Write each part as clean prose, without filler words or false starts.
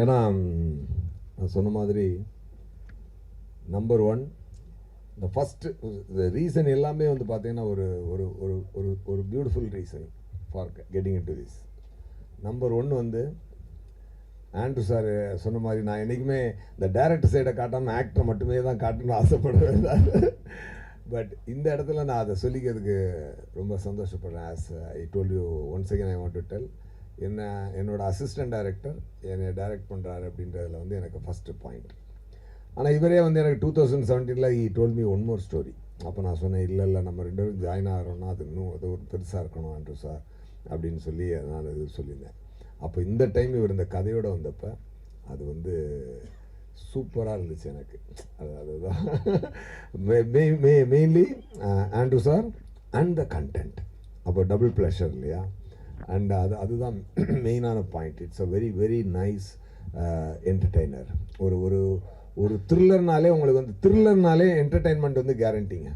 ஏன்னா நான் சொன்ன மாதிரி நம்பர் ஒன் இந்த ஃபஸ்ட்டு ரீசன் எல்லாமே வந்து பார்த்தீங்கன்னா ஒரு ஒரு ஒரு ஒரு ஒரு beautiful reason for getting in to this. Number one வந்து ஆண்ட்ரூ சார் சொன்ன மாதிரி நான் என்றைக்குமே இந்த டைரக்டர் சைடை காட்டாமல் ஆக்டரை மட்டுமே தான் காட்டணும்னு ஆசைப்படுவேன். பட் இந்த இடத்துல நான் அதை சொல்லிக்கிறதுக்கு ரொம்ப சந்தோஷப்படுறேன். As I told you once again I want to tell, என்னோட அசிஸ்டன்ட் டைரக்டர் என்னை டைரக்ட் பண்ணுறாரு அப்படின்றதுல வந்து எனக்கு ஃபஸ்ட்டு பாயிண்ட். ஆனால் இவரே வந்து எனக்கு 2017 he told me one more story. அப்போ நான் சொன்னேன், இல்லை நம்ம ரெண்டு பேரும் ஜாயின் ஆகிறோன்னா அது இன்னும் அது ஒரு பெருசாக இருக்கணும் ஆண்ட்ரூ சார் அப்படின்னு சொல்லி நான் இது சொல்லியிருந்தேன். அப்போ இந்த டைம் இவர் இந்த கதையோடு வந்தப்போ அது வந்து சூப்பராக இருந்துச்சு எனக்கு. அதுதான் mainly Andrew sir and the content. அப்போ டபுள் ப்ளஷர் இல்லையா? அண்ட் அதுதான் மெயினான point. It's a very very nice entertainer. ஒரு ஒரு ஒரு த்ரில்லர்னாலே உங்களுக்கு வந்து த்ரில்லர்னாலே என்டர்டெயின்மெண்ட் வந்து கேரண்டிங்க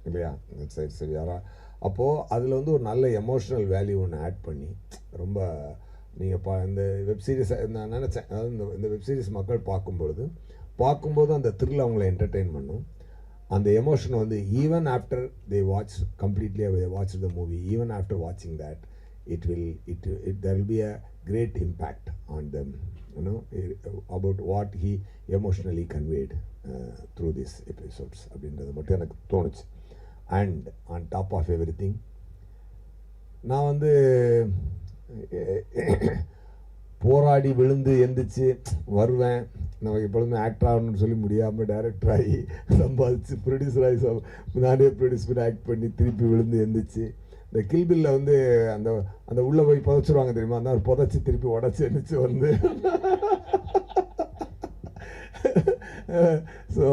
இல்லையா? சரி சரி யாரா அப்போது அதில் வந்து ஒரு நல்ல எமோஷ்னல் வேல்யூ ஒன்று ஆட் பண்ணி ரொம்ப நீங்கள் இந்த வெப்சீரிஸ் நான் நினச்சேன், அதாவது இந்த வெப்சீரிஸ் மக்கள் பார்க்கும்போது அந்த த்ரில் அவங்கள என்டர்டெயின் பண்ணும். அந்த எமோஷன் வந்து even after they watch completely watch the movie, even after வாட்சிங் that there will be a great impact on them, you know, about what he emotionally conveyed through these episodes அப்படின்றது மட்டும் எனக்கு தோணுச்சு. And on top of everything நான் வந்து போராடி விழுந்து எந்திரிச்சு வருவேன். நமக்கு எப்பொழுதுமே ஆக்டர் ஆகணும்னு சொல்லி முடியாமல் டைரக்டர் ஆகி சம்பாதிச்சு ப்ரொடியூசர் ஆகி நானே ப்ரொடியூஸ் பண்ணி ஆக்ட் பண்ணி திருப்பி விழுந்து எந்திரிச்சு இந்த கில்பில்ல வந்து அந்த அந்த உள்ளே போய் புதைச்சிருவாங்க தெரியுமா? அந்த புதைச்சி திருப்பி உடச்சி எந்திரிச்சு வந்து ஸோ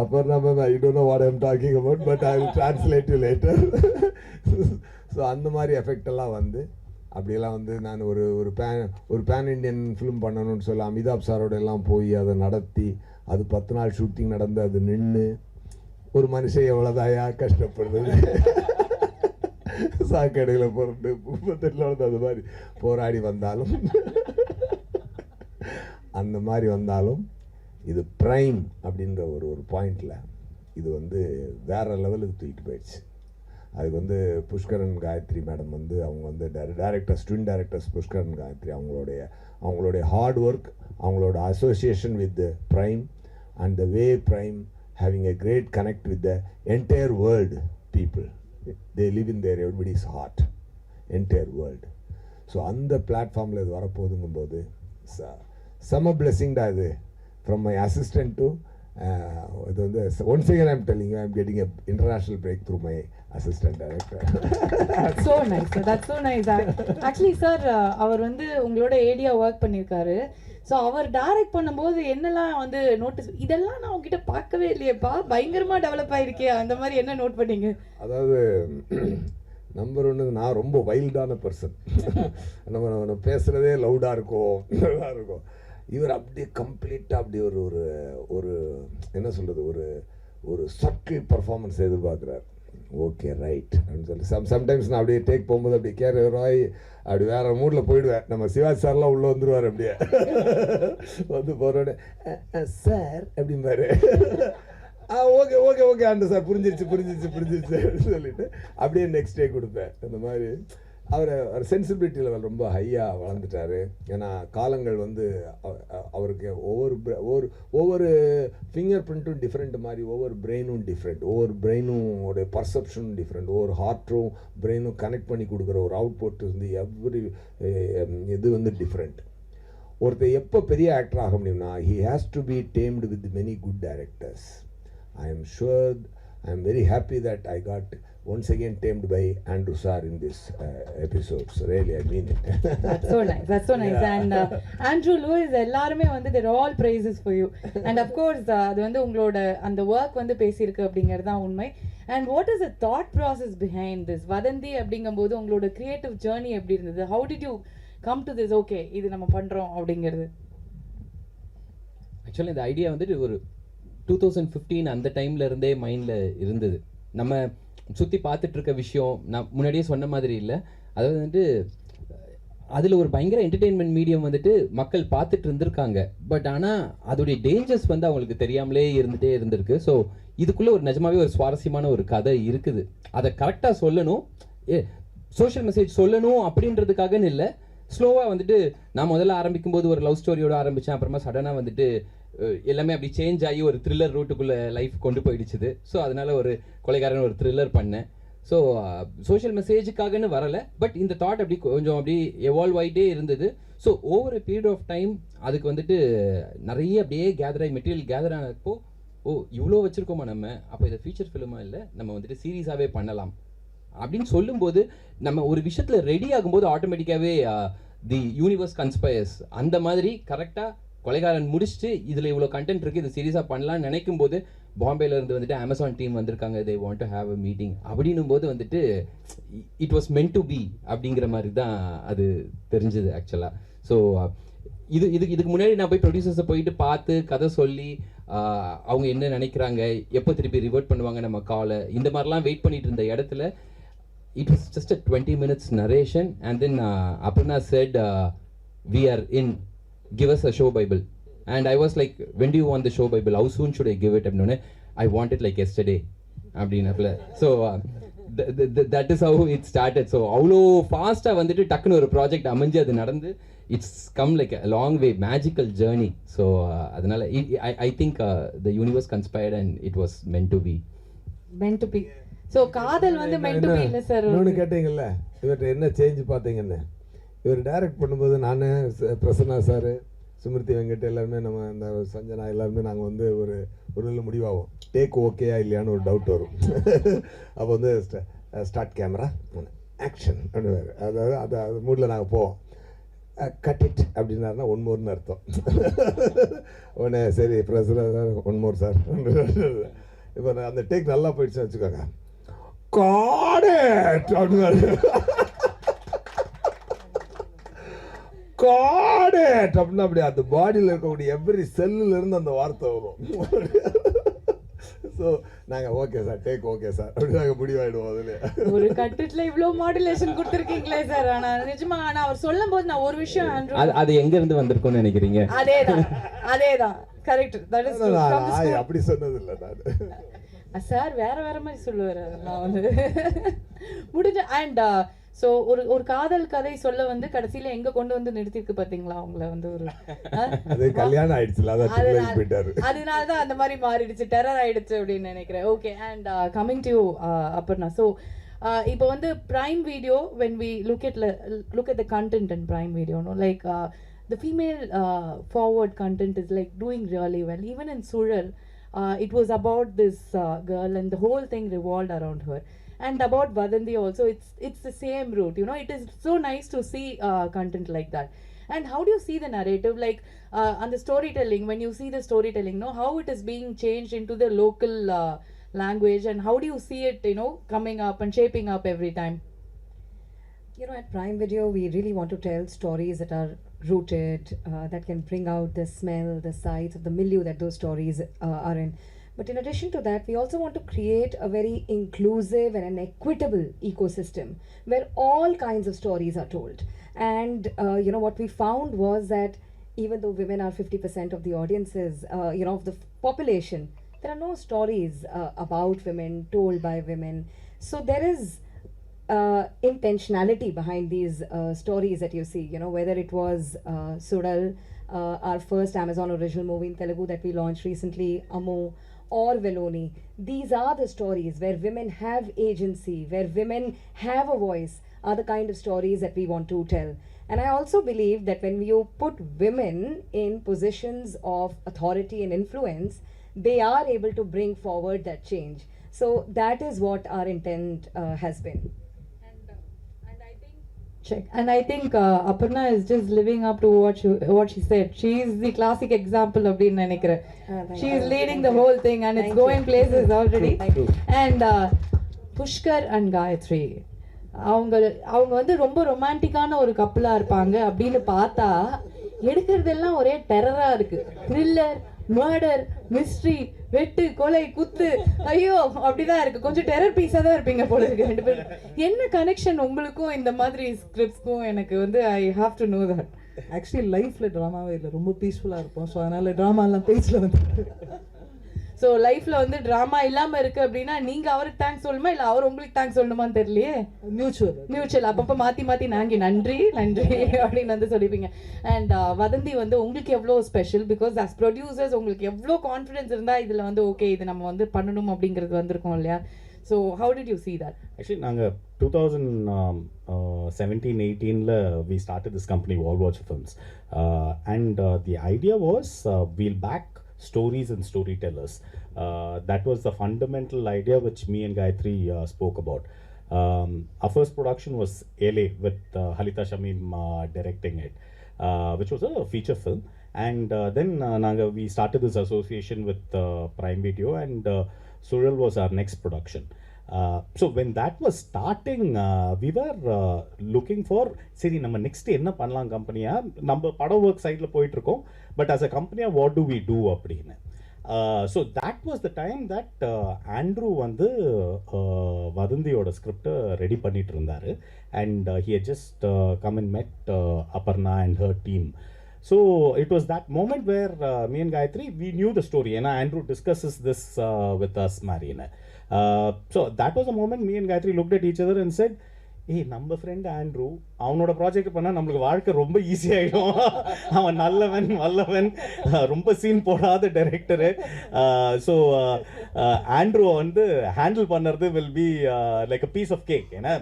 அப்புறம் நம்ம I don't know what I am talking about, but I will translate you later. So அந்த மாதிரி எஃபெக்ட் எல்லாம் வந்து அப்படியெல்லாம் வந்து நான் ஒரு பேன் இண்டியன் ஃபிலிம் பண்ணணும்னு சொல்லி அமிதாப் சாரோட எல்லாம் போய் அதை நடத்தி அது 10 நாள் ஷூட்டிங் நடந்து அது நின்று ஒரு மனுஷன் எவ்வளோதாயா கஷ்டப்படுறது சாக்கடையில் போகிறது 38 அது மாதிரி போராடி வந்தாலும் அந்த மாதிரி வந்தாலும் இது ப்ரைம் அப்படின்ற ஒரு பாயிண்டில் இது வந்து வேறு லெவலுக்கு தூக்கிட்டு போயிடுச்சு. அதுக்கு வந்து புஷ்கரன் காயத்ரி மேடம் வந்து அவங்க வந்து directors twin directors Pushkaran Gayathri அவங்களுடைய ஹார்ட் ஒர்க், அவங்களோட association with prime and the way prime having a great connect with the entire world people. They live in their everybody's heart, entire world. So அந்த பிளாட்ஃபார்மில் இது வரப்போகுதுங்கும்போது செம blessing தான் இது. From my assistant to இது வந்து once again I'm telling you I'm getting a international breakthrough my assistant director. So nice, that's so nice. Actually sir அவர் வந்து உங்களோட ஏடியா ஒர்க் பண்ணியிருக்காரு. ஸோ அவர் டைரக்ட் பண்ணும்போது என்னெல்லாம் வந்து நோட்டீஸ், இதெல்லாம் நான் உங்ககிட்ட பார்க்கவே இல்லையேப்பா, பயங்கரமாக டெவலப் ஆகிருக்கே, அந்த மாதிரி என்ன நோட் பண்ணீங்க? அதாவது நம்பர் ஒன்று, நான் ரொம்ப வைல்டான பர்சன். நம்ம பேசுகிறதே லவுடாக இருக்கும். இவர் அப்படியே கம்ப்ளீட்டாக அப்படி ஒரு என்ன சொல்கிறது, ஒரு சட்டில் பர்ஃபார்மன்ஸ் எதிர்பார்க்குறார். ஓகே ரைட் அப்படின்னு சொல்லி சம்டைம்ஸ் நான் அப்படியே டேக் போகும்போது அப்படியே கேரவாய் அப்படி வேற மூடில் போயிடுவேன். நம்ம சிவாஜி சார்லாம் உள்ளே வந்துடுவார். அப்படியே வந்து போகிறோட சார் அப்படிம்பாரு. ஓகே ஓகே ஓகே ஆண்டு சார் புரிஞ்சிருச்சு அப்படின்னு சொல்லிட்டு அப்படியே நெக்ஸ்ட் டே கொடுப்பேன். அந்த மாதிரி அவர் சென்சிபிலிட்டி லெவல் ரொம்ப ஹையாக வளர்ந்துட்டார். ஏன்னா காலங்கள் வந்து அவருக்கு ஒவ்வொரு ஃபிங்கர் பிரிண்ட்டும் டிஃப்ரெண்ட் மாதிரி, ஒவ்வொரு பிரெயினும் டிஃப்ரெண்ட், ஒவ்வொரு பிரெயினும் உடைய பர்செப்ஷனும் டிஃப்ரெண்ட், ஒவ்வொரு ஹார்ட்டும் பிரெயினும் கனெக்ட் பண்ணி கொடுக்குற ஒரு அவுட்புட் வந்து இது வந்து டிஃப்ரெண்ட். ஒருத்தர் எப்போ பெரிய ஆக்டர் ஆக முடியும்னா he has to be tamed with many good directors. I am sure, I am very happy that I got once again tamed by Andrew sir in this episodes. Really, I mean it. That's so nice. That's so nice. And Andrew Lewis, எல்லாருமே வந்து they're all praises for you. And of course, அது வந்து உங்களோட அந்த work வந்து பேசியிருக்கு அப்படிங்கிறது தான் உண்மை. And what is the thought process behind this? வதந்தி அப்படிங்கும்போது உங்களோட கிரியேட்டிவ் ஜேர்னி எப்படி இருந்தது? How did you come to this? Okay, இது நம்ம பண்றோம் அப்படிங்கிறது. ஆக்சுவலி இந்த ஐடியா வந்துட்டு ஒரு 2015 அந்த டைம்ல இருந்தே மைண்டில் இருந்தது. நம்ம சுற்றி பார்த்துட்டு இருக்க விஷயம் நான் முன்னாடியே சொன்ன மாதிரி இல்லை. அதாவது வந்துட்டு அதில் ஒரு பயங்கர என்டர்டெயின்மெண்ட் மீடியம் வந்துட்டு மக்கள் பார்த்துட்டு இருந்திருக்காங்க. பட் ஆனால் அதோடைய டேஞ்சர்ஸ் வந்து அவங்களுக்கு தெரியாமலே இருந்துகிட்டே இருந்திருக்கு. ஸோ இதுக்குள்ளே ஒரு நிஜமாவே ஒரு சுவாரஸ்யமான ஒரு கதை இருக்குது. அதை கரெக்டாக சொல்லணும், சோஷியல் மெசேஜ் சொல்லணும் அப்படின்றதுக்காகன்னு இல்லை. ஸ்லோவாக வந்துட்டு நான் முதல்ல ஆரம்பிக்கும் போது ஒரு லவ் ஸ்டோரியோட ஆரம்பித்தேன். அப்புறமா சடனாக வந்துட்டு எல்லாமே அப்படி சேஞ்ச் ஆகி ஒரு த்ரில்லர் ரூட்டுக்குள்ளே லைஃப் கொண்டு போயிடுச்சுது. ஸோ அதனால ஒரு கொலைகாரன் ஒரு த்ரில்லர் பண்ணேன். ஸோ சோஷியல் மெசேஜுக்காகன்னு வரலை, பட் இந்த தாட் அப்படி கொஞ்சம் அப்படி எவால்வ் ஆகிட்டே இருந்தது. So over period of time அதுக்கு வந்துட்டு நிறைய அப்படியே கேதர் ஆகி மெட்டீரியல் கேதர் ஆனப்போ, ஓ இவ்வளோ வச்சுருக்கோமா நம்ம, அப்போ இதை ஃபீச்சர் ஃபிலிமாக இல்லை, நம்ம வந்துட்டு சீரீஸாகவே பண்ணலாம் அப்படின்னு சொல்லும்போது, நம்ம ஒரு விஷயத்தில் ரெடி ஆகும்போது ஆட்டோமேட்டிக்காகவே தி யூனிவர்ஸ் கன்ஸ்பயர்ஸ் அந்த மாதிரி கரெக்டாக கொலைகாரன் முடிச்சுட்டு இதில் இவ்வளோ கண்டென்ட் இருக்குது, இது சீரியஸாக பண்ணலான்னு நினைக்கும் போது பாம்பேலேருந்து வந்துட்டு அமேசான் டீம் வந்திருக்காங்க, they want to have a meeting அப்படின்னும் போது வந்துட்டு it was meant to be அப்படிங்கிற மாதிரி தான் அது தெரிஞ்சுது ஆக்சுவலாக. ஸோ இதுக்கு முன்னாடி நான் போய் ப்ரொடியூசர்ஸை போயிட்டு பார்த்து கதை சொல்லி அவங்க என்ன நினைக்கிறாங்க, எப்போ திருப்பி ரிவர்ட் பண்ணுவாங்க நம்ம காலை, இந்த மாதிரிலாம் வெயிட் பண்ணிட்டு இருந்த இடத்துல it was just a 20 minutes narration, and then Aparna said we are in, give us a show bible. And I was like, when do you want the show bible, how soon should I give it? I want it like yesterday அப்படினப்பல. So that is how it started. So அவ்வளோ ஃபாஸ்ட்டாக வந்துட்டு டக்குன்னு ஒரு project அமைஞ்சு அது நடந்து, it's come like a long way, magical journey. So அதனால I think the universe conspired and it was meant to be. meant to be. So காதல் வந்து meant to be இல்லை சார். இன்னொன்று கேட்டீங்கல்ல, இவர்கிட்ட என்ன சேஞ்ச் பார்த்தீங்கன்னு. இவர் டைரக்ட் பண்ணும்போது நான், பிரசன்னா சார், சுமிருதி வெங்கட் எல்லாருமே, நம்ம இந்த சஞ்சனா எல்லாருமே நாங்கள் வந்து ஒரு இதில் முடிவாகும், டேக் ஓகேயா இல்லையான்னு ஒரு டவுட் வரும். அப்போ வந்து ஸ்டார்ட் கேமரா ஆக்ஷன் அப்படின்னு, அதாவது அது மூடில் நாங்கள் போவோம். கட் இட் அப்படின்னாருன்னா ஒன் மோர்னு அர்த்தம். உடனே சரி Prasanna sir one more sir. இப்போ அந்த டேக் நல்லா போயிடுச்சுன்னு வச்சுக்கோங்க, காடேட் அப்படின்னாரு. காடேட் அப்படின்னா அப்படி அந்த பாடியில் இருக்கக்கூடிய எவ்ரி செல்லுலேருந்து அந்த வார்த்தை வரும். ஸோ நாங்கள் okay sir, take okay sir அப்படி நாங்கள் முடிவாயிடுவோம். அதில் ஒரு கட்டிட்ல இவ்வளோ மாடுலேஷன் கொடுத்துருக்கீங்களே சார். ஆனால் நிஜமா ஆனால் அவர் சொல்லும் போது நான் ஒரு விஷயம், அது எங்கேருந்து வந்திருக்கும்னு நினைக்கிறீங்க? அதேதான் கரெக்ட். தட் இஸ் அப்படி சொன்னது இல்லை நான். சார் வேற மாதிரி சொல்லுவார். நான் வந்து முடிஞ்ச அண்ட் ஸோ ஒரு காதல் கதை சொல்ல வந்து கடைசியில எங்க கொண்டு வந்து நிறுத்திருக்கு பாத்தீங்களா அவங்கள வந்து ஒரு கல்யாணம் ஆயிடுச்சுல, அதனால தான் அந்த மாதிரி மாறிடுச்சு, டெரர் ஆயிடுச்சு அப்படின்னு நினைக்கிறேன். Okay, and coming to Aparna. So இப்போ வந்து Prime Video, when we look at the content in Prime Video, no, like the female forward content is like doing really well. Even in Sural, it was about this girl and the whole thing revolved around her. And about Vathanthi also, it's the same route, you know. It is so nice to see content like that. And how do you see the narrative, like and the storytelling, when you see the storytelling, no, how it is being changed into the local language, and how do you see it, you know, coming up and shaping up every time? You know, at Prime Video, we really want to tell stories that are rooted, that can bring out the smell, the sights of the milieu that those stories are in. But in addition to that, we also want to create a very inclusive and an equitable ecosystem where all kinds of stories are told. And, you know, what we found was that even though women are 50% of the audiences, you know, of the population, there are no stories about women told by women. So there is intentionality behind these stories that you see, you know, whether it was Sudal, our first Amazon original movie in Telugu that we launched recently, Amo, or Veloni. These are the stories where women have agency, where women have a voice, are the kind of stories that we want to tell. And I also believe that when you put women in positions of authority and influence, they are able to bring forward that change. So that is what our intent has been. Check. And I think Aparna is just living up to what she said. She is the classic example of the Nanikra. She is leading the whole thing, and it's going places already. And Pushkar and Gayatri, அவங்க வந்து ரொம்ப ரொமான்டிக்கான ஒரு கப்பலா இருப்பாங்க அப்படின்னு பார்த்தா எடுக்கிறதெல்லாம் ஒரே டெரரா இருக்கு. Thriller, murder, mystery, வெட்டு கொலை குத்து ஐயோ அப்படிதான் இருக்கு. கொஞ்சம் டெரர் பீஸா தான் இருப்பீங்க போல இருக்கு ரெண்டு பேரும். என்ன கனெக்ஷன் உங்களுக்கும் இந்த மாதிரி ஸ்கிரிப்ட்ஸ்க்கும்? எனக்கு வந்து I have to know that. Actually லைஃப்ல ட்ராமாவே இல்லை, ரொம்ப பீஸ்ஃபுல்லாக இருப்போம். ஸோ அதனால ட்ராமாலாம் பேஜில் வந்து ஸோ லைஃப்ல வந்து ட்ராமா இல்லாம இருக்கு அப்படின்னா நீங்க அவருக்கு தேங்க்ஸ் சொல்லணுமா இல்ல அவர் உங்களுக்கு தேங்க்ஸ் சொல்லணுமான்னு தெரியலையே. மியூச்சுவல் அப்பப்போ மாத்தி மாத்தி நாங்க நன்றி நன்றி அப்படின்னு வந்து சொல்லிப்பீங்க. அண்ட் வதந்தி வந்து உங்களுக்கு எவ்வளோ ஸ்பெஷல்? பிகாஸ் அஸ் ப்ரொடியூசர்ஸ் உங்களுக்கு எவ்வளோ கான்ஃபிடன்ஸ் இருந்தா இதுல வந்து ஓகே இது நம்ம வந்து பண்ணணும் அப்படிங்கிறது வந்திருக்கோம் இல்லையா? So how did you see that? Actually, நாங்க 2017-18 we started this company, Wall Watch Films, and the idea was we'll back stories and storytellers. That was the fundamental idea which me and Gayatri spoke about. Our first production was LA with Halita Shamim directing it, which was a feature film. And then we started this association with Prime Video, and Surreal was our next production. So when that was starting, we were looking for, seri நம்ம next என்ன பண்ணலாம் கம்பெனியா, நம்ம படம் work சைடில் போயிட்டுருக்கோம், but as a company what do we do அப்படின்னு. So that was the time that Andrew வந்து வதந்தியோட ஸ்கிரிப்டை ரெடி பண்ணிட்டு இருந்தார். And he had just come and met Aparna and her team. So it was that moment where me and Gayatri, we knew the story, and Andrew discusses this with us, Marina. So that was a moment me and Gayatri looked at each other and said, hey, நம்ம friend Andrew அவனோட project பண்ணால் நம்மளுக்கு வாழ்க்கை ரொம்ப ஈஸியாகிடும். அவன் நல்லவன் வல்லவன், ரொம்ப scene போடாத டைரக்டரு. ஸோ ஆண்ட்ரூவை வந்து ஹேண்டில் பண்ணுறது will be like a piece of cake. ஏன்னா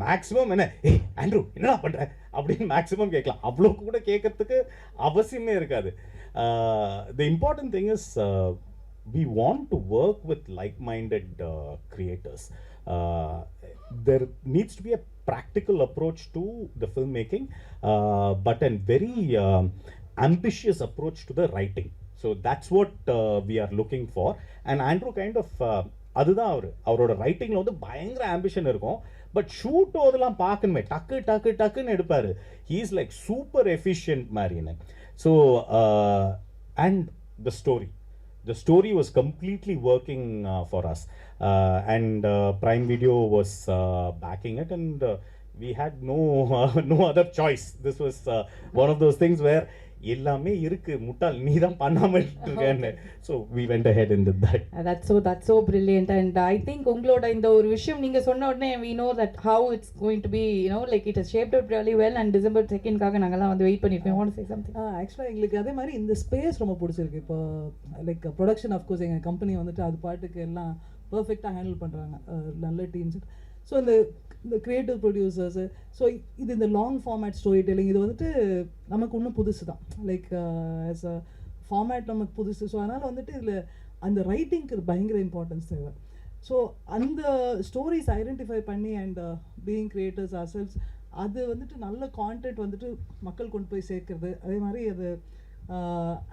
மேக்ஸிமம் என்ன, ஏய் ஆண்ட்ரூ என்னடா பண்ணுற அப்படின்னு மேக்ஸிமம் கேட்கலாம், அவ்வளோ கூட கேட்கறதுக்கு அவசியமே இருக்காது. The important thing is we want to work with like-minded creators. There needs to be a practical approach to the filmmaking, but a very ambitious approach to the writing. So that's what we are looking for. And Andrew kind of அதுதான் அவரோட ரைட்டிங்கில் வந்து பயங்கர ambition இருக்கும், but shoot அதெல்லாம் பார்க்கணுமே டக்கு டக்கு டக்குன்னு எடுப்பார். He is like super efficient மாதிரின்னு. So and the story was completely working for us, and Prime Video was backing it, and we had no other choice. This was one of those things where எல்லாமே இருக்கு, முட்டாள் நீ தான் பண்ணாம இருக்கேன்னு. So we went ahead and did that. That's so brilliant. And I think உங்களோட இந்த ஒரு விஷயம் நீங்க சொன்ன உடனே we know that how it's going to be, you know, like it has shaped out really well. And December 2nd காக நாங்கலாம் வந்து வெயிட் பண்ணிருக்கோம். You want to say something? ஆக்சுவலாக எங்களுக்கு அதே மாதிரி இந்த ஸ்பேஸ் ரொம்ப பிடிச்சிருக்கு. இப்போ லைக் ப்ரொடக்ஷன் ஆஃப்கோர்ஸ் எங்கள் கம்பெனி வந்துட்டு அது பாட்டுக்கு எல்லாம் பர்ஃபெக்டாக ஹேண்டில் பண்ணுறாங்க, நல்ல டீம்ஸ். ஸோ இந்த கிரியேட்டிவ் ப்ரொடியூசர்ஸு, ஸோ இது இந்த லாங் ஃபார்மேட் ஸ்டோரி டெல்லிங் இது வந்துட்டு நமக்கு இன்னும் புதுசு தான், லைக் ஆஸ் அ ஃபார்மேட் நமக்கு புதுசு. ஸோ அதனால் வந்துட்டு இதில் அந்த ரைட்டிங்க்கு பயங்கர இம்பார்ட்டன்ஸ் தேவை. ஸோ அந்த ஸ்டோரிஸ் ஐடென்டிஃபை பண்ணி அண்ட் பீயிங் கிரியேட்டர்ஸ் ஆர்செல்ஸ், அது வந்துட்டு நல்ல கான்டென்ட் வந்துட்டு மக்கள் கொண்டு போய் சேர்க்கறது, அதே மாதிரி அது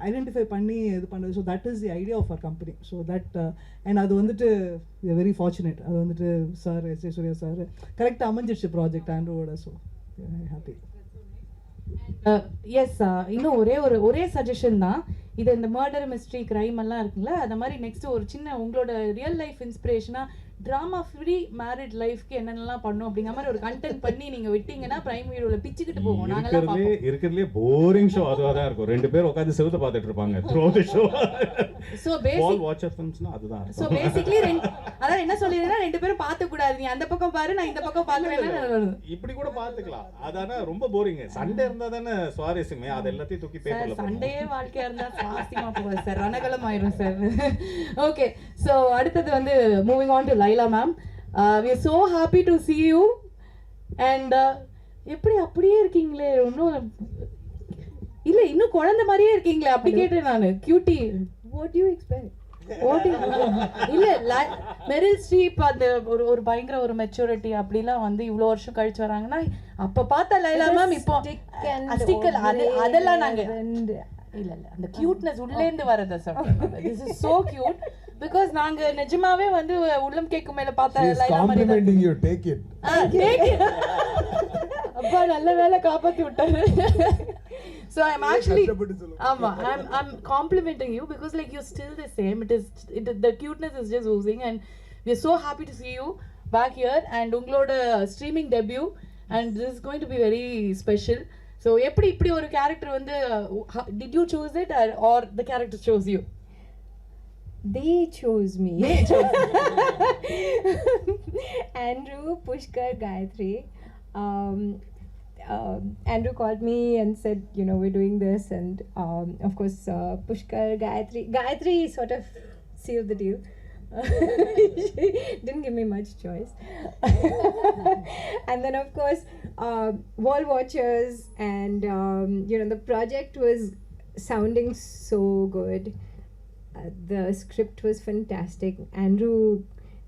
ஐடென்டிஃபை பண்ணி இது பண்ணுறது. So that is the idea of our company. So that and அது வந்துட்டு வெரி ஃபார்ச்சுனேட், அது வந்துட்டு சார் எஸ் சூர்யா சார் கரெக்டாக அமைஞ்சிடுச்சு ப்ராஜெக்ட் ஆண்ட்ரோட. So happy. எஸ், இன்னும் ஒரே சஜஷன் தான். இது இந்த மர்டர் மிஸ்ட்ரி கிரைம் எல்லாம் இருக்குல்ல, அந்த மாதிரி நெக்ஸ்ட் ஒரு சின்ன உங்களோட ரியல் லைஃப் இன்ஸ்பிரேஷனாக ட்ராமா ஃப்ரீ மேரிட் லைஃப்க்கு என்னென்னலாம் பண்ணும் அப்படிங்கிற மாதிரி ஒரு கண்டென்ட் பண்ணி நீங்க விட்டீங்கன்னா பிரைம் வீடியோல பிச்சுக்கிட்டு போவோம். நாங்கலாம் இருக்கிறதுலே போரிங் ஷோ அதுவா தான் இருக்கும். ரெண்டு பேர் உட்கார்ந்து செவுத்த பார்த்துட்டு இருப்பாங்க through the show. So basic watcher ஃபிலிம்ஸ்னா அதுதான். சோ பேசிக்கலி அதான் என்ன சொல்லிருந்தா ரெண்டு பேரும் பார்த்த கூடாது, நீ அந்த பக்கம் பாரு நான் இந்த பக்கம் பார்க்கறேன்னா இப்படி கூட பார்த்துக்கலாம். அதானே ரொம்ப போரிங். சண்டே இருந்தா தானே சுவாரஸ்யமே, அது எல்லாத்தையும் தூக்கி பேப்பர்ல போடுங்க. சண்டே வாழ்க்கையா இருந்தா சுவாரஸ்யமா போகுது சார், ரணகலம் ஆயிரும் சார். ஓகே, சோ அடுத்து வந்து moving on to Laila ma'am, we are so happy to see you. And எப்படி அப்படியே இருக்கீங்களே, இன்னும் இல்ல இன்னும் குழந்தை மாதிரியே இருக்கீங்களே, அப்படி கேட்டேன் நானு. Cutie, What do you expect? இல்ல மெரில் ஸ்ட்ரீப் அந்த ஒரு பயங்கர ஒரு மெச்சூரிட்டி அப்படிலாம் வந்து இவ்வளவு வருஷம் கழிச்சு வராங்கன்னா அப்ப பார்த்தா லைலா மேம் இப்போ ஸ்டிக்கர் அதெல்லாம் நாங்க இல்ல அந்த கியூட்னஸ் உள்ளேந்து வரத சொல்றேன். This is so cute because நாங்க நிஜமாவே வந்து உள்ளம் கேக்கும் மேல பார்த்தா லைலா மாதிரி complimenting you, take it. அப்பா நல்ல வேளை காப்பாத்தி விட்டாரு. So I'm actually I'm complimenting you because like you're still the same. The cuteness is just oozing, and we're so happy to see you back here and ungloda streaming debut, and this is going to be very special. So எப்படி இப்படி ஒரு character வந்து did you choose it or the character chose you? They chose me. Andrew, Pushkar, Gayatri. Andrew called me and said, you know, we're doing this, and of course Pushkar, Gayatri sort of sealed the deal. She didn't give me much choice. And then of course wall watchers, and you know, the project was sounding so good. The script was fantastic. Andrew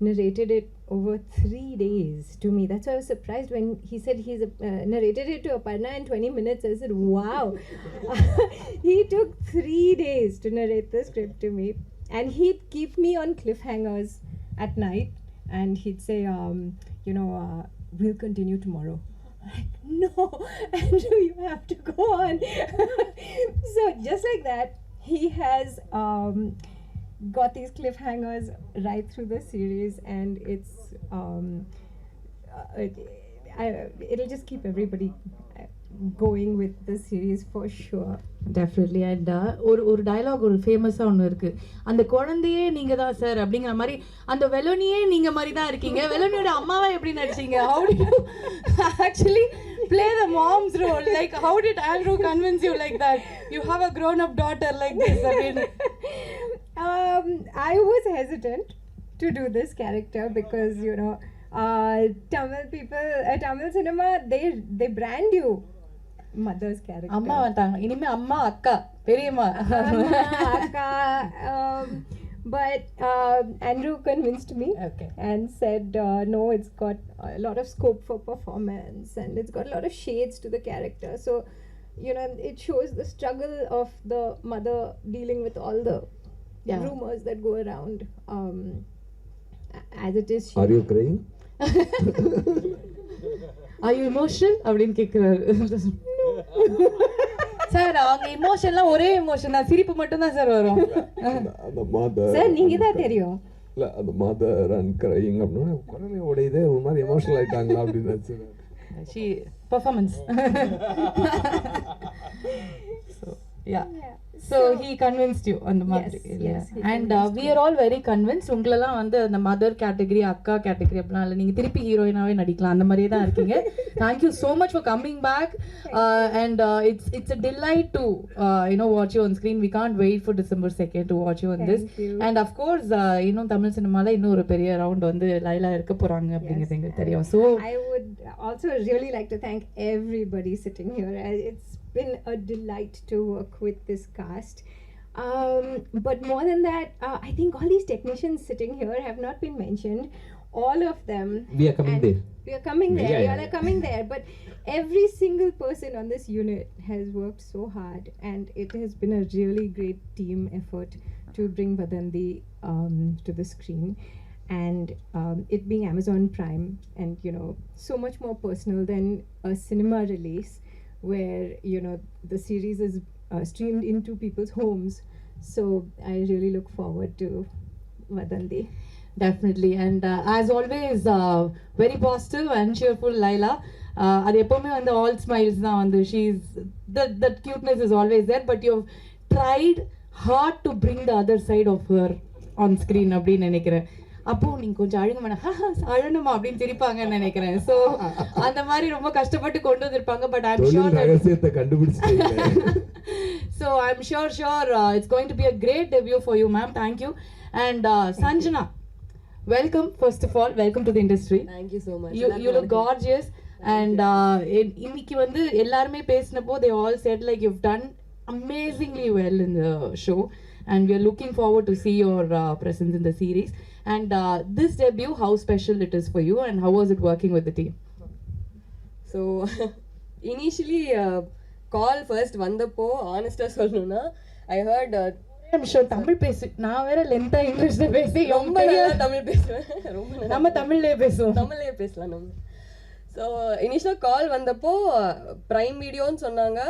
narrated it over 3 days to me. That's why I was surprised when he said he's narrated it to Aparna in 20 minutes. I said, wow. He took 3 days to narrate the script to me, and he'd keep me on cliffhangers at night, and he'd say, you know, we'll continue tomorrow. Like, no, Andrew, you have to go on. So just like that, he has got these cliffhangers right through the series, and it'll just keep everybody going with the series for sure. Definitely. And ஒரு dialogue ஒரு ஃபேமஸா ஒன்று இருக்கு, அந்த குழந்தையே நீங்க தான் sir அப்படிங்கிற மாதிரி, அந்த வெலோனியே நீங்க மாதிரி தான் இருக்கீங்க, வெலோனியோட அம்மாவா எப்படி நடிச்சீங்க? How did you actually play the mom's role? Like how did Andrew convince you like that you have a grown up daughter like this? I mean, I was hesitant to do this character because, you know, Tamil people, Tamil cinema, they brand you mother's character. அம்மா வந்தாங்க, இனிமே அம்மா அக்கா பெரியம்மா akka. But Andrew convinced me and said, no, it's got a lot of scope for performance, and it's got a lot of shades to the character. So, you know, it shows the struggle of the mother dealing with all the rumors that go around. As it is, Are you crying? Are you emotional அப்படின்னு கேட்குறாரு sir. அவங்க இமோஷன்லாம் ஒரே emotion தான், சிரிப்பு மட்டும் தான் sir வரும். அந்த மதர் சார் நீங்க தான் தெரியும். இல்லை அந்த மதர் அண்ட் கிரையிங் அப்படின்னா குரலே உடையுதே, ஒரு மாதிரி எமோஷனல் ஆகிட்டாங்களா அப்படின்னு நினச்சேன். She performance. So he convinced you on the mother. Yes, and we are all very convinced. உங்களெல்லாம் வந்து அந்த மதர் கேட்டகரி அக்கா கேட்டகரி அப்படிலாம் இல்லை, நீங்கள் திருப்பி ஹீரோயினாவே நடிக்கலாம், அந்த மாதிரியே தான் இருக்கீங்க. Thank you so much for coming back, and it's a delight to you know, watch you on screen. We can't wait for December 2nd to watch you on this. And of course இன்னும் தமிழ் சினிமால இன்னும் ஒரு பெரிய round வந்து லைலா இருக்க போறாங்க அப்படிங்கிறது எங்களுக்கு தெரியும். So I would also really like to thank everybody sitting here. It's been a delight to work with this cast. But more than that, I think all these technicians sitting here have not been mentioned. All of them. We are coming there. We are coming there. Yeah, We all are coming there. But every single person on this unit has worked so hard, and it has been a really great team effort to bring Vathanthi to the screen. And it being Amazon Prime, and you know, so much more personal than a cinema release, where you know the series is streamed into people's homes. So I really look forward to Vathanthi. Definitely. And as always, very positive and cheerful Laila. அது எப்பவுமே வந்து all smiles தான் வந்து, she's that cuteness is always there, but you've tried hard to bring the other side of her on screen அப்படின்னு நினைக்கிறேன். அப்போ நீங்க கொஞ்சம் அழுங்க வேணாம், அழணுமா அப்படின்னு சிரிப்பாங்கன்னு நினைக்கிறேன். ஸோ அந்த மாதிரி ரொம்ப கஷ்டப்பட்டு கொண்டு வந்திருப்பாங்க. பட் ஐ அம் ஷூர் ரகசியத்தை கண்டுபிடிச்சிட்டீங்க. So I am sure it's going to be a great debut for you ma'am. Thank you. And Sanjana, welcome. First of all welcome to the industry. Thank you so much. You look gorgeous. And இன்னைக்கு வந்து எல்லாருமே பேசினப்போ they all said like you've done amazingly well in the show, and we are looking forward to see your presence in the series. And this debut, how special it is for you, and how was it working with the team? So initially call first வந்தப்போ honest ஆ சொல்லணும்னா I heard I'm sure Tamil பேசு, நான் வேற லென்த்தா இங்கிலீஷ்ல பேசி ரொம்ப நல்லா தமிழ் பேசுவேன். ரொம்ப நம்ம தமிழ்லயே பேசுவோம். தமிழ்லயே பேசலாம் நம்ம. ஸோ இனிஷியல் கால் வந்தப்போ ப்ரைம் வீடியோன்னு சொன்னாங்க.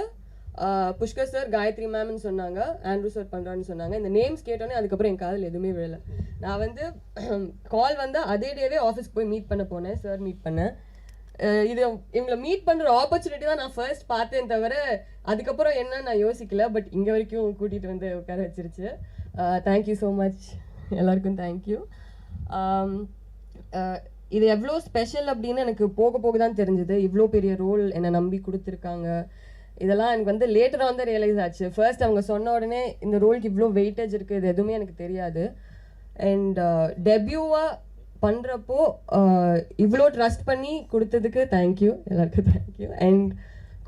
புஷ்கர் சார் காயத்ரி மேம்னு சொன்னாங்க, ஆண்ட்ரூ சார் பண்ணுறான்னு சொன்னாங்க. இந்த நேம்ஸ் கேட்டோன்னே அதுக்கப்புறம் என் காதில் எதுவுமே விழலை. நான் வந்து கால் வந்து அதே டேவே ஆஃபீஸ்க்கு போய் மீட் பண்ண போனேன், சார் மீட் பண்ணேன். இது இவங்களை மீட் பண்ணுற ஆப்பர்ச்சுனிட்டி தான் நான் ஃபர்ஸ்ட் பார்த்தேன் தவிர அதுக்கப்புறம் என்ன நான் யோசிக்கல. பட் இங்கே வரைக்கும் கூட்டிகிட்டு வந்து உட்கார வச்சிருச்சு. தேங்க்யூ ஸோ மச் எல்லாருக்கும், தேங்க்யூ. இது எவ்வளோ ஸ்பெஷல் அப்படின்னு எனக்கு போக போக தான் தெரிஞ்சுது. இவ்வளோ பெரிய ரோல் என்னை நம்பி கொடுத்துருக்காங்க. இதெல்லாம் எனக்கு வந்து லேட்டராக வந்து ரியலைஸ் ஆச்சு. ஃபர்ஸ்ட் அவங்க சொன்ன உடனே இந்த ரோலுக்கு இவ்வளோ வெயிட்டேஜ் இருக்குது, இது எதுவுமே எனக்கு தெரியாது. அண்ட் டெபியூவாக பண்ணுறப்போ இவ்வளோ ட்ரஸ்ட் பண்ணி கொடுத்ததுக்கு தேங்க்யூ, எல்லாருக்கும் தேங்க்யூ. அண்ட்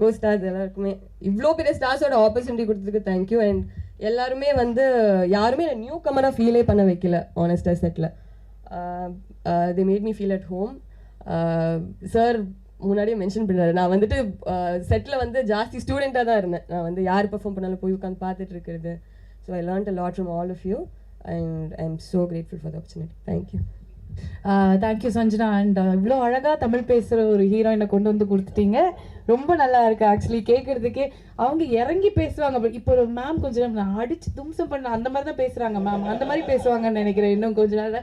கோஸ்டார்ஸ் எல்லாருக்குமே இவ்வளோ பெரிய ஸ்டார்ஸோட ஆப்பர்ச்சுனிட்டி கொடுத்ததுக்கு தேங்க்யூ. அண்ட் எல்லாருமே வந்து யாருமே நியூ கமராக ஃபீலே பண்ண வைக்கல. ஆனஸ்டாக செட்டில் they made me feel at home. Sir முன்னாடியே மென்ஷன் பண்ணாரு, நான் வந்துட்டு செட்டில் வந்து ஜாஸ்தி ஸ்டூடெண்ட்டாக தான் இருந்தேன். நான் வந்து யார் பெர்ஃபார்ம் பண்ணாலும் போய் உட்காந்து பார்த்துட்டு இருக்கிறது. So I learned a lot from all of you and I am so grateful for the opportunity. Thank you. Thank you Sanjana. And இவ்வளோ அழகாக தமிழ் பேசுகிற ஒரு ஹீரோயினை கொண்டு வந்து கொடுத்துட்டீங்க. ரொம்ப நல்லா இருக்கு ஆக்சுவலி கேட்குறதுக்கே. அவங்க இறங்கி பேசுவாங்க. இப்போ ஒரு மேம் கொஞ்சம் நான் அடிச்சு தும்சம் பண்ண அந்த மாதிரி தான் பேசுகிறாங்க மேம், அந்த மாதிரி பேசுவாங்கன்னு நினைக்கிறேன் இன்னும் கொஞ்ச நாள்.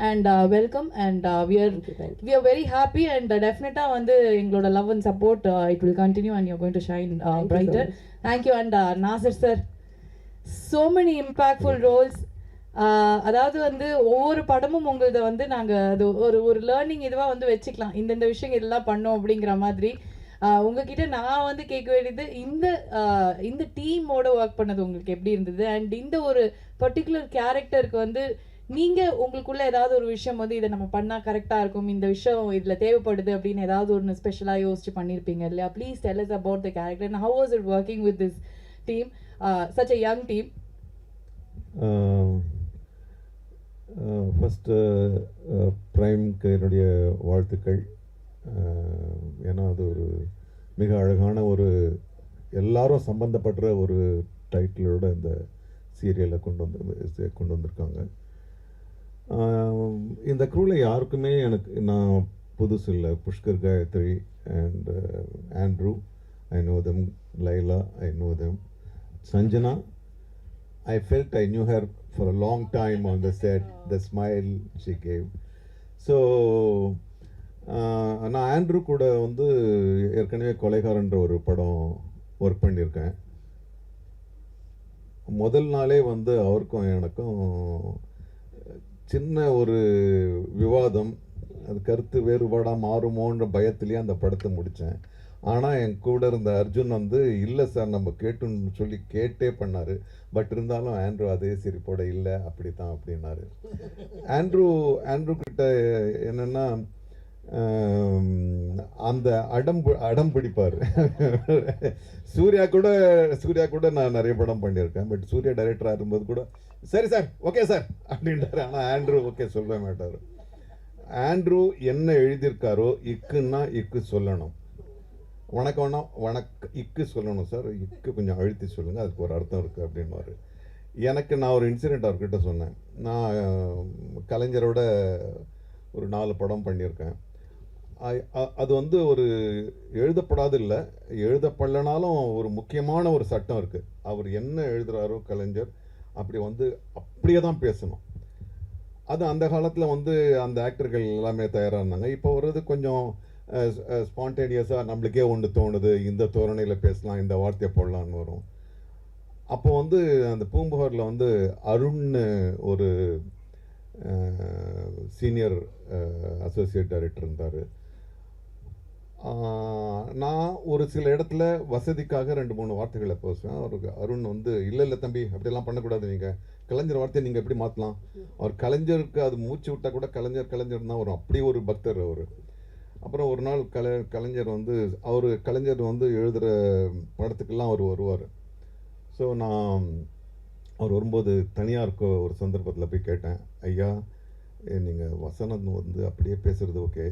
And welcome and we are very happy and டெஃபினட்டாக வந்து எங்களோட love and support it will continue and you're going to shine brighter. Thank you. And Nasir sir, so many impactful roles. அதாவது வந்து ஒவ்வொரு படமும் உங்களது வந்து நாங்கள் அது ஒரு லேர்னிங் இதுவாக வந்து வச்சுக்கலாம். இந்தந்த விஷயம் இதெல்லாம் பண்ணோம் அப்படிங்கிற மாதிரி. உங்ககிட்ட நான் வந்து கேட்க வேண்டியது, இந்த டீமோட ஒர்க் பண்ணது உங்களுக்கு எப்படி இருந்தது? அண்ட் இந்த ஒரு பர்டிகுலர் கேரக்டருக்கு வந்து நீங்கள் உங்களுக்குள்ள ஏதாவது ஒரு விஷயம் வந்து இதை நம்ம பண்ணால் கரெக்டாக இருக்கும், இந்த விஷயம் இதில் தேவைப்படுது அப்படின்னு ஏதாவது ஒன்று ஸ்பெஷலாக யோசிச்சு பண்ணியிருப்பீங்க இல்லையா? Please tell us about the character and how was it working with this team, such a young team? First ப்ரைம்க்கு என்னுடைய வாழ்த்துக்கள். ஏன்னா அது ஒரு மிக அழகான ஒரு எல்லாரும் சம்பந்தப்படுற ஒரு டைட்டிலோட இந்த சீரியலை கொண்டு வந்திருக்காங்க. இந்த க்ரூவில் யாருக்குமே நான் புதுசு இல்லை. Pushkar, Gayathri and Andrew, I know them. Laila, I know them. Sanjana, I felt I knew her for a long time on the set, the smile she gave. So, நான் ஆண்ட்ரூ கூட வந்து ஏற்கனவே கொலைகாரன்ற ஒரு படம் ஒர்க் பண்ணியிருக்கேன். முதல் நாளே வந்து அவருக்கும் எனக்கும் சின்ன ஒரு விவாதம், அது கருத்து வேறுபாடாக மாறுமோன்ற பயத்திலேயே அந்த படத்தை முடித்தேன். ஆனால் என் கூட இருந்த அர்ஜுன் வந்து இல்லை சார் நம்ம கேட்டுன்னு சொல்லி கேட்டே பண்ணார். பட் இருந்தாலும் ஆண்ட்ரூ அதே சிரிப்போட இல்லை அப்படி தான் அப்படின்னாரு. ஆண்ட்ரூ கிட்ட என்னென்னா அந்த அடம் பிடிப்பார். சூர்யா கூட நான் நிறைய படம் பண்ணியிருக்கேன். பட் சூர்யா டைரக்டராக இருக்கும்போது கூட சரி சார் ஓகே சார் அப்படின்றாரு. ஆனால் ஆண்ட்ரூ ஓகே சொல்ல மாட்டார். ஆண்ட்ரூ என்ன எழுதியிருக்காரோ இக்குன்னா இக்கு சொல்லணும், வணக்கம்னா இக்கு சொல்லணும் சார், இக்கு கொஞ்சம் அழுத்தி சொல்லுங்கள், அதுக்கு ஒரு அர்த்தம் இருக்குது அப்படின்வாரு. நான் ஒரு இன்சிடெண்ட் அவர்கிட்ட சொன்னேன். நான் கலைஞரோட ஒரு 4 படம் பண்ணியிருக்கேன். அது வந்து ஒரு எழுதப்படாது இல்லை, எழுதப்படலனாலும் ஒரு முக்கியமான ஒரு சட்டம் இருக்குது. அவர் என்ன எழுதுகிறாரோ கலைஞர் அப்படியே தான் பேசணும். அது அந்த காலத்தில் வந்து அந்த ஆக்டர்கள் எல்லாமே தயாராக இருந்தாங்க. இப்போ வர்றது கொஞ்சம் ஸ்பான்டேனியஸாக நம்மளுக்கே ஒன்று தோணுது, இந்த தோரணையில் பேசலாம், இந்த வார்த்தையை போடலான்னு வரும். அப்போ வந்து அந்த பூம்புகாரில் வந்து அருண்னு ஒரு சீனியர் அசோசியேட் டைரக்டர் இருந்தார். நான் ஒரு சில இடத்துல வசதிக்காக 2-3 வார்த்தைகளை பேசுவேன். அவருக்கு அருண் வந்து இல்லை தம்பி அப்படிலாம் பண்ணக்கூடாது, நீங்கள் கலைஞர் வார்த்தையை நீங்கள் எப்படி மாற்றலாம், அவர் கலைஞருக்கு அது மூச்சு விட்டால் கூட கலைஞர் தான் வரும், அப்படி ஒரு பக்தர் அவர். அப்புறம் ஒரு நாள் கலைஞர் வந்து கலைஞர் வந்து எழுதுகிற படத்துக்கெல்லாம் அவர் வருவார். ஸோ நான் அவர் வரும்போது தனியாக இருக்க ஒரு சந்தர்ப்பத்தில் போய் கேட்டேன், ஐயா நீங்கள் வசனம் வந்து அப்படியே பேசுகிறது ஓகே,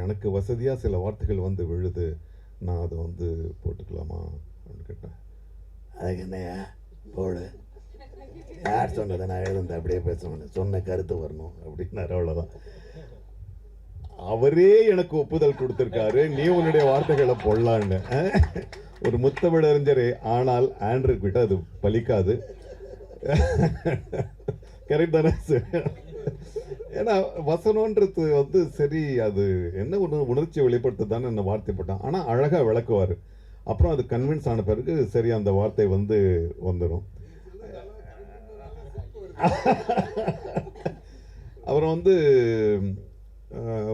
எனக்கு வசதியாக சில வார்த்தைகள் வந்து விழுது, நான் அதை வந்து போட்டுக்கலாமா அப்படின்னு கேட்டேன். அதுக்கு என்னையா போடு, யார் சொன்னதை நான் எழுந்து அப்படியே பேசணும், சொன்ன கருத்து வரணும் அப்படின்னாரு. அவ்வளோதான். அவரே எனக்கு ஒப்புதல் கொடுத்துருக்காரு, நீ உன்னுடைய வார்த்தைகளை போடலான்னு. ஒரு முத்தமிழ் அறிஞரே, ஆனால் ஆண்ட்ரு கிட்ட அது பலிக்காது. கரெக்ட் தானே சார்? ஏன்னா வசனன்றது வந்து சரி, அது என்ன ஒன்று உணர்ச்சி வெளிப்படுத்த தானே என்ன வார்த்தைப்பட்டான், ஆனால் அழகாக விளக்குவார். அப்புறம் அது கன்வின்ஸ் ஆன பிறகு சரி அந்த வார்த்தை வந்து வந்துடும். அப்புறம் வந்து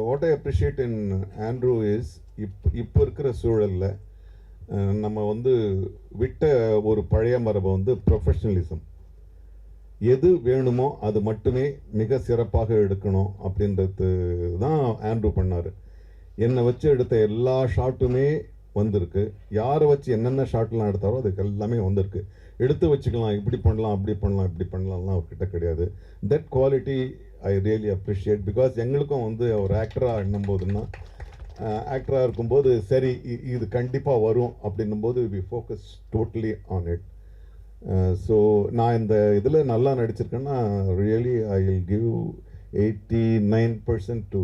what I appreciate in Andrew is இப்போ இருக்கிற சூழலில் நம்ம வந்து விட்ட ஒரு பழைய மரபை வந்து ப்ரொஃபஷ்னலிசம், எது வேணுமோ அது மட்டுமே மிக சிறப்பாக எடுக்கணும் அப்படின்றது தான் ஆண்ட்ரூ பண்ணார். என்னை வச்சு எடுத்த எல்லா ஷாட்டுமே வந்திருக்கு. யாரை வச்சு என்னென்ன ஷாட்லாம் எடுத்தாரோ அதுக்கு எல்லாமே வந்திருக்கு. எடுத்து வச்சுக்கலாம், இப்படி பண்ணலாம், அப்படி பண்ணலாம், இப்படி பண்ணலாம்லாம் அவர்கிட்ட கிடையாது. That quality I really appreciate. Because எங்களுக்கும் வந்து அவர் ஆக்டராக எண்ணும்போதுன்னா, ஆக்டராக இருக்கும்போது சரி இது கண்டிப்பாக வரும் அப்படின்னும்போது we focus totally on it. So நான் இந்த இதில் நல்லா நடிச்சிருக்கேன்னா really I will give 89% to.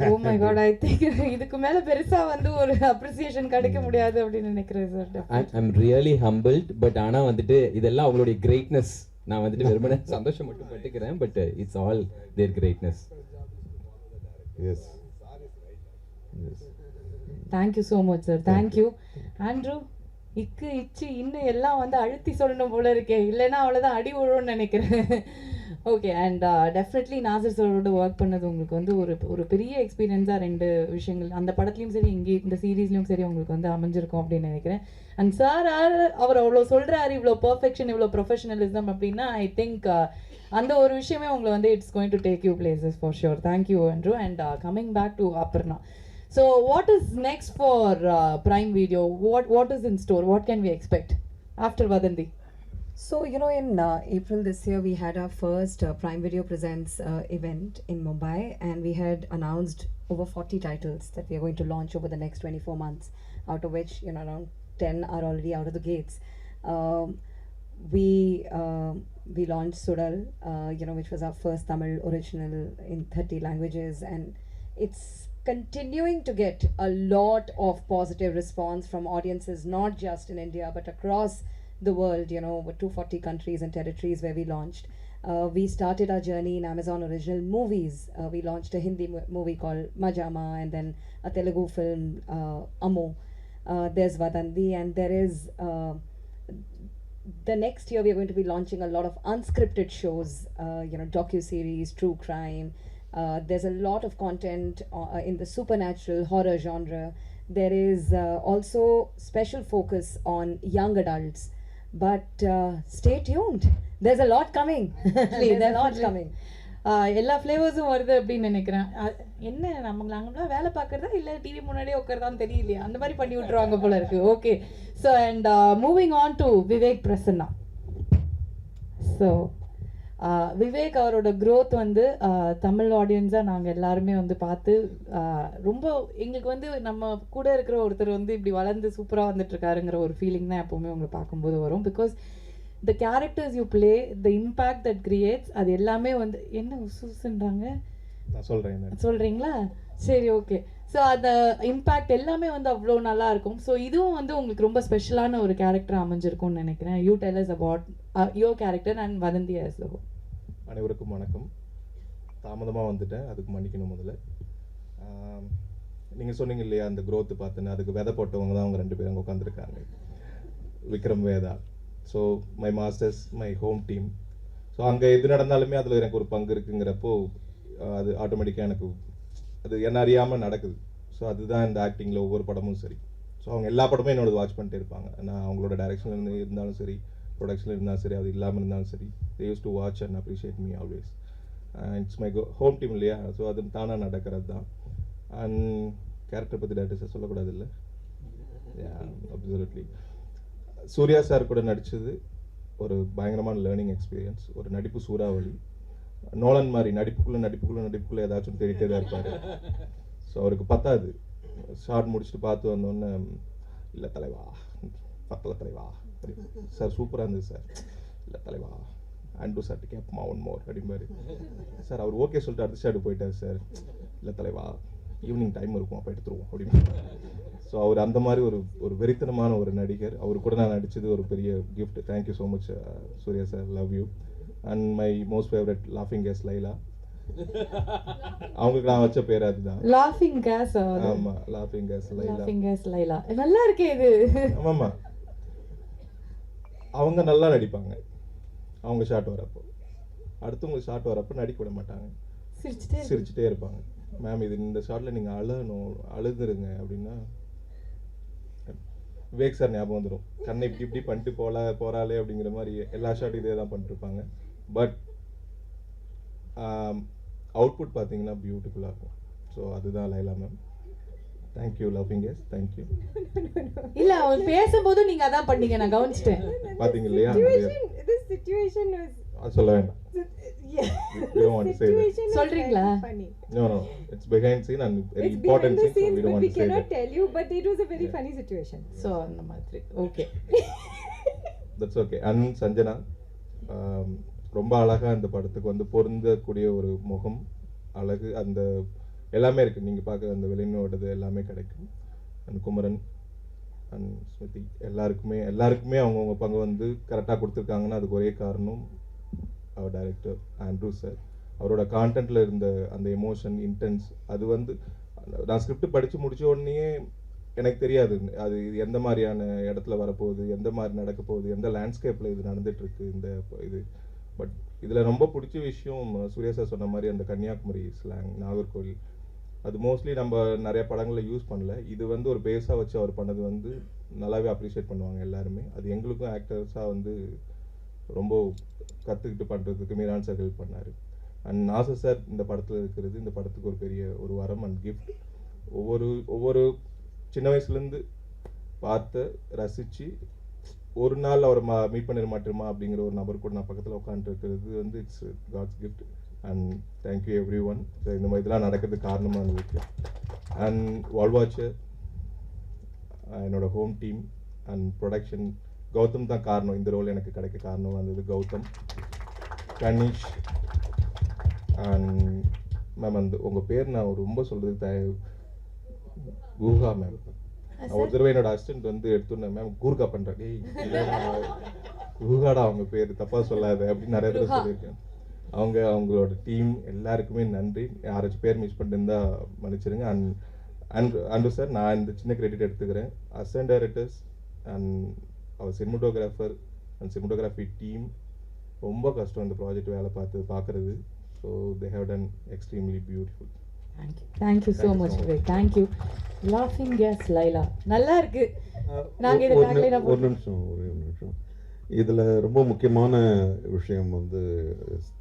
Oh my god, I think இதுக்கு மேல பெருசா வந்து ஒரு அப்ரிசியேஷன் கிடைக்க முடியாது அப்படின்னு நினைக்கிறேன் sir. I'm really humbled. But ஆனால் வந்துட்டு இதெல்லாம் அவங்களுடைய கிரேட்னஸ். நான் வந்துட்டு வெறுமனே சந்தோஷம் மட்டும் பட்டுக்கிறேன். But it's all their greatness. Yes, thank you so much sir. Thank you Andrew. இக்கு இச்சு இன்னும் எல்லாம் வந்து அழுத்தி சொல்லணும் போல இருக்கே, இல்லைன்னா அவ்வளோதான் அடி விழுன்னு நினைக்கிறேன். ஓகே, அண்ட் டெஃபினெட்லி நாசர் சாரோட ஒர்க் பண்ணது உங்களுக்கு வந்து ஒரு பெரிய எக்ஸ்பீரியன்ஸாக 2 விஷயங்கள் அந்த படத்துலையும் சரி இங்கே இந்த சீரீஸ்லையும் சரி உங்களுக்கு வந்து அமைஞ்சிருக்கும் அப்படின்னு நினைக்கிறேன். அண்ட் சார் அவர் அவ்வளோ சொல்கிறாரு, இவ்வளோ பர்ஃபெக்ஷன், இவ்வளோ ப்ரொஃபஷனலிசம் அப்படின்னா ஐ திங்க் அந்த ஒரு விஷயமே உங்களை வந்து it's going to take you places for sure. Thank you Andrew. And coming back to Aparna. So what is next for Prime Video? What is in store? What can we expect after Vathanthi? So, you know, in April this year, we had our first Prime Video Presents event in Mumbai, and we had announced over 40 titles that we are going to launch over the next 24 months, out of which, you know, around 10 are already out of the gates. We launched Sudal, you know, which was our first Tamil original in 30 languages, and it's continuing to get a lot of positive response from audiences, not just in India, but across the world, you know, over 240 countries and territories where we launched. We started our journey in Amazon Original Movies. We launched a Hindi movie called Majama, and then a Telugu film, Amo. There's Vathanthi, and there is the next year we are going to be launching a lot of unscripted shows, you know, docu-series, true crime. There's a lot of content in the supernatural horror genre. There is also special focus on young adults. But stay tuned. There's a lot coming. There's a lot coming. எல்லா ஃப்ளேவர்ஸும் வருது அப்படின்னு நினைக்கிறேன். என்ன நாங்களாம் வேலை பார்க்குறதா இல்லை TV முன்னாடியே உட்காரதான்னு தெரியலையா, அந்த மாதிரி பண்ணி விட்டுருவாங்க போல இருக்கு. Okay, so and moving on to Vivek Prasanna. So Vivek அவரோட க்ரோத் வந்து தமிழ் ஆடியன்ஸாக நாங்கள் எல்லாருமே வந்து பார்த்து ரொம்ப எங்களுக்கு வந்து நம்ம கூட இருக்கிற ஒருத்தர் வந்து இப்படி வளர்ந்து சூப்பராக வந்துட்டுருக்காருங்கிற ஒரு ஃபீலிங் தான் எப்போவுமே உங்களை பார்க்கும்போது வரும். Because the characters you play, the impact that creates, அது எல்லாமே வந்து என்ன உசுன்றாங்க சொல்கிறீங்களா? சரி, ஓகே. ஸோ அந்த இம்பேக்ட் எல்லாமே வந்து அவ்வளோ நல்லா இருக்கும். ஸோ இதுவும் வந்து உங்களுக்கு ரொம்ப ஸ்பெஷலான ஒரு கேரக்டர் அமைஞ்சிருக்கும்னு நினைக்கிறேன். You tell us about your character and வதந்தி as the whole. அனைவருக்கும் வணக்கம். தாமதமாக வந்துட்டேன், அதுக்கு மன்னிக்கணும். முதல்ல நீங்கள் சொன்னீங்க இல்லையா அந்த க்ரோத்து பார்த்துன்னு, அதுக்கு விதை போட்டவங்க தான் அவங்க 2 பேரும் அங்கே உட்காந்துருக்காங்க, Vikram Vedha. So my masters, my home team. So அங்கே எது நடந்தாலுமே அதில் எனக்கு ஒரு பங்கு இருக்குங்கிறப்போ அது ஆட்டோமேட்டிக்காக எனக்கு அது என்ன அறியாமல் நடக்குது. ஸோ அதுதான் இந்த ஆக்டிங்கில் ஒவ்வொரு படமும் சரி. ஸோ அவங்க எல்லா படமும் என்னோட வாட்ச் பண்ணிட்டே இருப்பாங்க. நான் அவங்களோட டைரக்ஷனில் இருந்தாலும் சரி, ப்ரொடக்ஷனில் இருந்தாலும் சரி, அது இல்லாமல் இருந்தாலும் சரி, they used to watch and appreciate me always. It's my home team இல்லையா, ஸோ அது தானாக நடக்கிறது தான். அண்ட் கேரக்டர் பற்றி டேரக்டர் சொல்லக்கூடாது இல்லை? அப்சல்யூட்லி. சூர்யா சார் கூட நடித்தது ஒரு பயங்கரமான லேர்னிங் எக்ஸ்பீரியன்ஸ். ஒரு நடிப்பு சூறாவளி. நோலன் மாதிரி நடிப்புக்குள்ளே ஏதாச்சும் தேடிட்டே தான் இருப்பார். ஸோ அவருக்கு பத்தாது. ஷார்ட் முடிச்சுட்டு பார்த்து வந்தோடனே இல்லை தலைவா, பத்தலை தலைவா சார், சூப்பராக இருந்தது சார், இல்லை தலைவா ஆண்ட்ரூ சார்ட்டு கேட்போமா 1 more அப்படிம்பாரு சார். அவர் ஓகே சொல்லிட்டு அடுத்த ஷார்ட்டு போயிட்டார் சார், இல்லை தலைவா ஈவினிங் டைம் இருக்கும் அப்போ எடுத்துருவோம் அப்படின்னு. ஸோ அவர் அந்த மாதிரி ஒரு வெறித்தனமான ஒரு நடிகர். அவர் கூட நான் நடித்தது ஒரு பெரிய gift. Thank you so much Suriya sir, love you. And my most favourite லாஃபிங் கேஸ் லைலா, அவங்களுக்கு நான் வச்ச பேர் அதுதான். லாஃபிங் கேஸ். ஆமா, லாஃபிங் கேஸ் லைலா. லாஃபிங் கேஸ் லைலா நல்லா இருக்கே இது. ஆமாம்மா, அவங்க நல்லா நடிப்பாங்க. அவங்க ஷாட் வரப்போ, அடுத்தவங்க ஷாட் வரப்போ நடிக்க விட மாட்டாங்க, சிரிச்சுட்டே இருப்பாங்க. மேம் இது இந்த ஷாட்டில் நீங்கள் அழுதுருங்க அப்படின்னா விவேக் சார் ஞாபகம் வந்துடும். கண்ணை இப்படி பண்ணிட்டு போகிறாளே அப்படிங்கிற மாதிரி எல்லா ஷாட்டும் இதே தான் பண்ணிட்டுருப்பாங்க. பட் அவுட்புட் பார்த்தீங்கன்னா பியூட்டிஃபுல்லாக இருக்கும். ஸோ அதுதான் Laila ma'am. Thank you loving yes, thank you. இல்ல அவர் பேசும்போது நீங்க அதான் பண்ணீங்க, நான் கவனிச்சிட்டேன். பாத்தீங்க இல்லையா? This situation was சொல்ல வேண்டாம். yeah. We don't want to say that. சொல்றீங்களா? No, it's behind scene and very It's important behind the scene, so scenes, we don't but want we to say cannot that. tell you, but it was a very funny situation. So அந்த மாதிரி okay. That's okay. And Sanjana ரொம்ப அழகா இந்த படத்துக்கு வந்து பொருந்தக்கூடிய ஒரு முகம், அழகு, அந்த எல்லாமே இருக்கு. நீங்க பார்க்க அந்த வெளிநோட்டது எல்லாமே கிடைக்கும். அண்ட் குமரன் அண்ட் ஸ்மிருதி எல்லாருக்குமே அவங்கவுங்க பங்கு வந்து கரெக்டாக கொடுத்துருக்காங்கன்னா அதுக்கு ஒரே காரணம் அவர் டைரக்டர் ஆண்ட்ரூ சார். அவரோட கான்டென்ட்ல இருந்த அந்த எமோஷன் இன்டென்ஸ், அது வந்து நான் ஸ்கிரிப்ட் படித்து முடிச்ச உடனே எனக்கு தெரியாது அது எந்த மாதிரியான இடத்துல வரப்போகுது, எந்த மாதிரி நடக்க போகுது, எந்த லேண்ட்ஸ்கேப்பில் இது நடந்துட்டுருக்கு இந்த இது. பட் இதில் ரொம்ப பிடிச்ச விஷயம் சூர்யா சார் சொன்ன மாதிரி அந்த கன்னியாகுமரி ஸ்லாங், நாகர்கோவில், அது மோஸ்ட்லி நம்ம நிறைய படங்களில் யூஸ் பண்ணல. இது வந்து ஒரு பேஸாக வச்சு அவர் பண்ணது வந்து நல்லாவே அப்ரிஷியேட் பண்ணுவாங்க எல்லாருமே. அது எங்களுக்கும் ஆக்டர்ஸாக வந்து ரொம்ப கற்றுக்கிட்டு பண்ணுறதுக்கு மீரான் சார் ஹெல்ப் பண்ணார். அண்ட் நாசர் சார் இந்த படத்தில் இருக்கிறது இந்த படத்துக்கு ஒரு பெரிய ஒரு வரம் அண்ட் கிஃப்ட். ஒவ்வொரு சின்ன வயசுலேருந்து பார்த்து ரசித்து ஒரு நாள் அவர் மீட் பண்ணிட மாட்டோமா அப்படிங்கிற ஒரு நபர் கூட நான் பக்கத்தில் உட்காந்துருக்கிறது வந்து it's God's gift. And thank you everyone. இந்த மாதிரி இதெல்லாம் நடக்கிறதுக்கு காரணமாக இருந்துச்சு. அண்ட் வால் வாட்சர், என்னோட home team and production, Gautham தான் காரணம். இந்த ரோல் எனக்கு கிடைக்க காரணம் வந்தது கௌதம், கனிஷ் அண்ட் மேம். அந்த உங்கள் பேர் நான் ரொம்ப சொல்கிறது கூர்கா மேம். ஒரு தடவை என்னோட அசிஸ்டன்ட் வந்து எடுத்துனேன், மேம் கூர்கா பண்ணுறேன், கூர்காடா அவங்க பேர் தப்பாக சொல்லாத அப்படின்னு நிறைய தடவை சொல்லியிருக்கேன். அவங்களோட டீம் எல்லாருக்குமே நன்றி. யாராச்சும் பேர் மிஸ் பண்ணிருந்தா மன்னிச்சிருங்க. அண்ட் சார் நான் இந்த சின்ன கிரெடிட் எடுத்துக்கிறேன். அசிஸ்டன்ட் டைரக்டர்ஸ் அண்ட் அவர் சினிமோட்டோகிராஃபர் அண்ட் சினிமோட்டோகிராஃபி டீம் ரொம்ப கஷ்டம் இந்த ப்ராஜெக்ட் வேலை பார்க்குறது. So they have done extremely beautiful. Thank you so much Vivek. Thank you. லாஃபிங் கேஸ் லைலா நல்லா இருக்கு. நாங்க இத டாக்லைனா ஒரு நிமிஷம். இதில் ரொம்ப முக்கியமான விஷயம் வந்து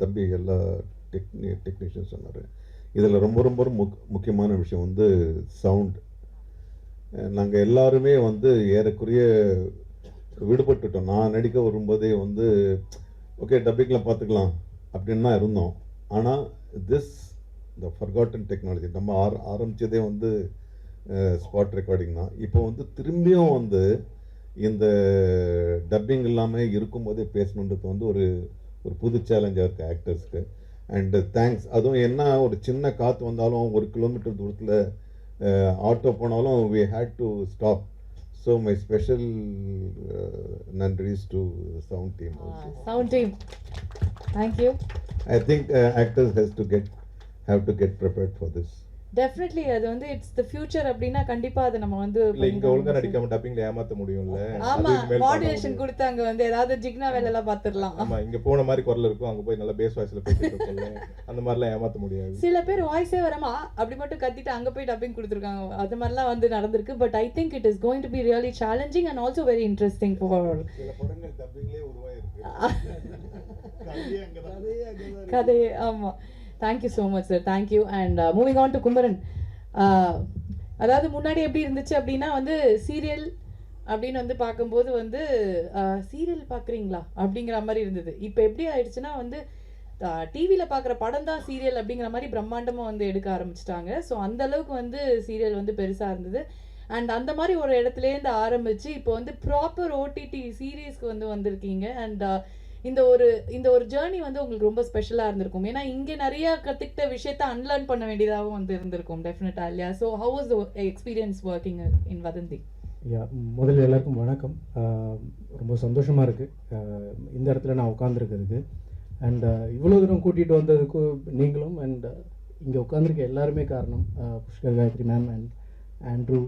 தம்பி எல்லா டெக்னீஷியன் சொன்னார். இதில் ரொம்ப ரொம்ப முக்கியமான விஷயம் வந்து சவுண்ட். நாங்கள் எல்லாருமே வந்து ஏறக்குறைய விடுபட்டுட்டோம். நான் நடிக்க வரும்போதே வந்து ஓகே டப்பிங்கில் பார்த்துக்கலாம் அப்படின்னு தான் இருந்தோம். ஆனால் இந்த ஃபர்காட்டன் டெக்னாலஜி நம்ம ஆரம்பித்ததே வந்து ஸ்பாட் ரெக்கார்டிங் தான். இப்போ வந்து திரும்பியும் வந்து இந்த டப்பிங் இல்லாமல் இருக்கும்போதே பேசணுன்றது வந்து ஒரு புது சேலஞ்சாக இருக்குது ஆக்டர்ஸ்க்கு. And thanks. அதுவும் என்ன ஒரு சின்ன காற்று வந்தாலும் 1 கிலோமீட்டர் தூரத்தில் ஆட்டோ போனாலும் we had to stop. So my special nandris to sound team also. Sound team. Thank you. I think actors have to get prepared for this. Definitely அது வந்து இட்ஸ் தி ஃபியூச்சர் அப்படினா கண்டிப்பா அது நம்ம வந்து இங்க ஒழுங்கா நடிக்காம டப்பிங்ல ஏமாத்த முடியும்ல. ஆமா, மாடுலேஷன் கொடுத்தாங்க வந்து ஏதாவது ஜிக்னா வேலை எல்லாம் பாத்துறலாம். ஆமா, இங்க போன மாதிரி குரல் இருக்கும், அங்க போய் நல்ல பேஸ் வாய்ஸ்ல பேசிட்டு இருப்போம்ல, அந்த மாதிரிலாம் ஏமாத்த முடியாது. சில பேர் வாய்ஸே வரமா அப்படி மட்டும் கத்திட்டு அங்க போய் டப்பிங் கொடுத்துருக்காங்க. அது மாதிரிலாம் வந்து நடந்திருக்கு. But I think it is going to be really challenging and also very interesting for சில படங்கள் டப்பிங்லயே உருவாயிருக்கு. கதை. ஆமா. Thank you so much sir. Thank you. And moving on to Kumaran. அதாவது முன்னாடி எப்படி இருந்துச்சு அப்படின்னா வந்து சீரியல் அப்படின்னு வந்து பார்க்கும்போது வந்து சீரியல் பார்க்குறீங்களா அப்படிங்கிற மாதிரி இருந்தது. இப்போ எப்படி ஆயிடுச்சுன்னா வந்து டிவியில் பார்க்குற படம் தான் சீரியல் அப்படிங்கிற மாதிரி பிரம்மாண்டமாக வந்து எடுக்க ஆரம்பிச்சிட்டாங்க. ஸோ அந்த அளவுக்கு வந்து சீரியல் வந்து பெருசாக இருந்தது. அண்ட் அந்த மாதிரி ஒரு இடத்துலேருந்து ஆரம்பித்து இப்போ வந்து ப்ராப்பர் ஓடிடி சீரீஸ்க்கு வந்து வந்திருக்கீங்க. அண்ட் இந்த ஒரு ஜேர்னி வந்து உங்களுக்கு ரொம்ப ஸ்பெஷலாக இருந்திருக்கும். ஏன்னா இங்கே நிறைய கற்றுக்கிட்ட விஷயத்த அன்லேர்ன் பண்ண வேண்டியதாகவும் வந்து இருந்திருக்கும் டெஃபினட்டாக இல்லையா? So how was the experience working in வதந்தி? முதல்ல எல்லாருக்கும் வணக்கம். ரொம்ப சந்தோஷமாக இருக்குது இந்த இடத்துல நான் உட்காந்துருக்கிறதுக்கு. அண்ட் இவ்வளோ தூரம் கூட்டிகிட்டு வந்ததுக்கு நீங்களும் அண்ட் இங்கே உட்காந்துருக்க எல்லாருமே காரணம். Pushkar Gayathri ma'am and Andrew